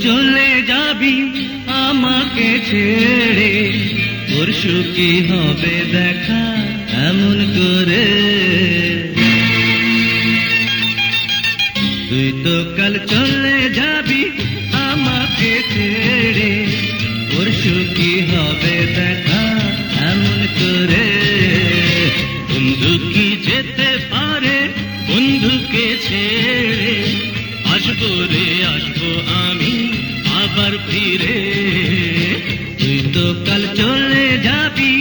চলে যাবি আমাকে ছেড়ে, পরশু কি হবে দেখা এমন করে। তুই তো কাল চলে যাবি আমাকে ছেড়ে, পরশু কি হবে দেখা এমন করে। বন্ধু কি যেতে পারে বন্ধুকে ছেড়ে, আসবো রে আসবো আমি আবার ফিরে। তুই তো কাল চলে যাবি।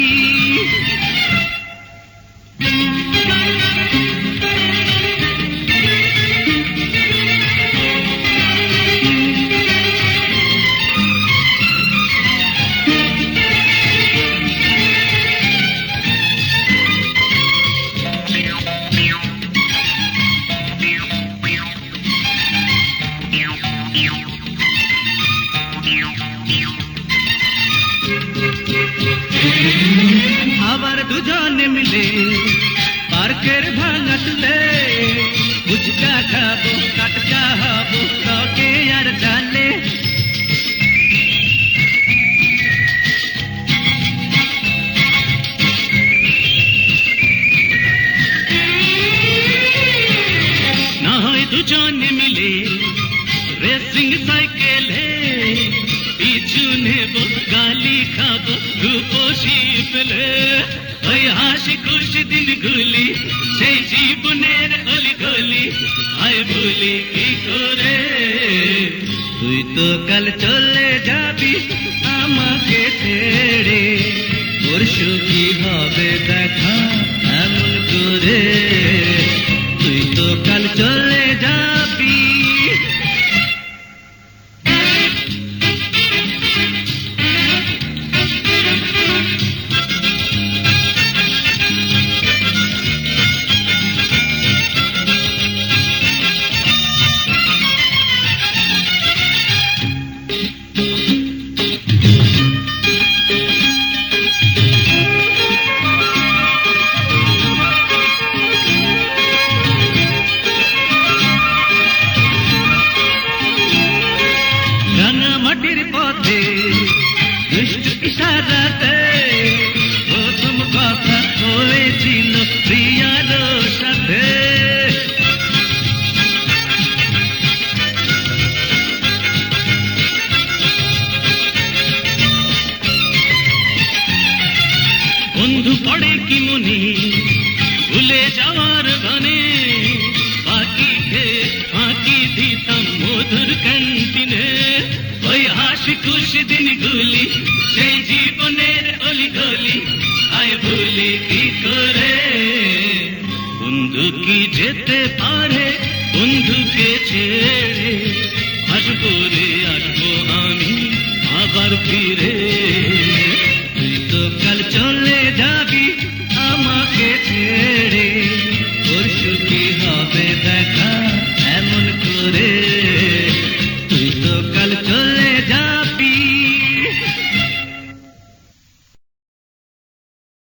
আবার দুজনে মিলে পার্কের ভাঙাতলে ফুচকা খাবো, কাটকা হবো টকে আর জালে। না হয় দুজনে মিলে রেসিং সাইকেলে পিছু নেব, গালি খাবো রূপসী পেলে। ওই হাসি খুশি দিনগুলি সেই জীবনের অলিগলি আয় ভুলি কি করে। তুই তো কাল চলে যাবি আমাকে ছেড়ে, পরশু কি হবে দেখা এমন করে। তুই তো কাল চলে যাবি। মাটির পথে দুষ্টু ইশারাতে প্রথম কথা হয়েছিল প্রিয়ার সাথে। বন্ধু পড়ে কি মনে ভুলে যাওয়ার গানে, বাকি খেয়ে ফাঁকি দিতাম মধুর ক্যান্টিনে। ওই হাসি খুশি দিনগুলি সেই জীবনের অলিগলি আয় ভুলি কি করে। বন্ধু কি যেতে পারে বন্ধুকে ছেড়ে, আসবো রে আসবো আমি আবার ফিরে।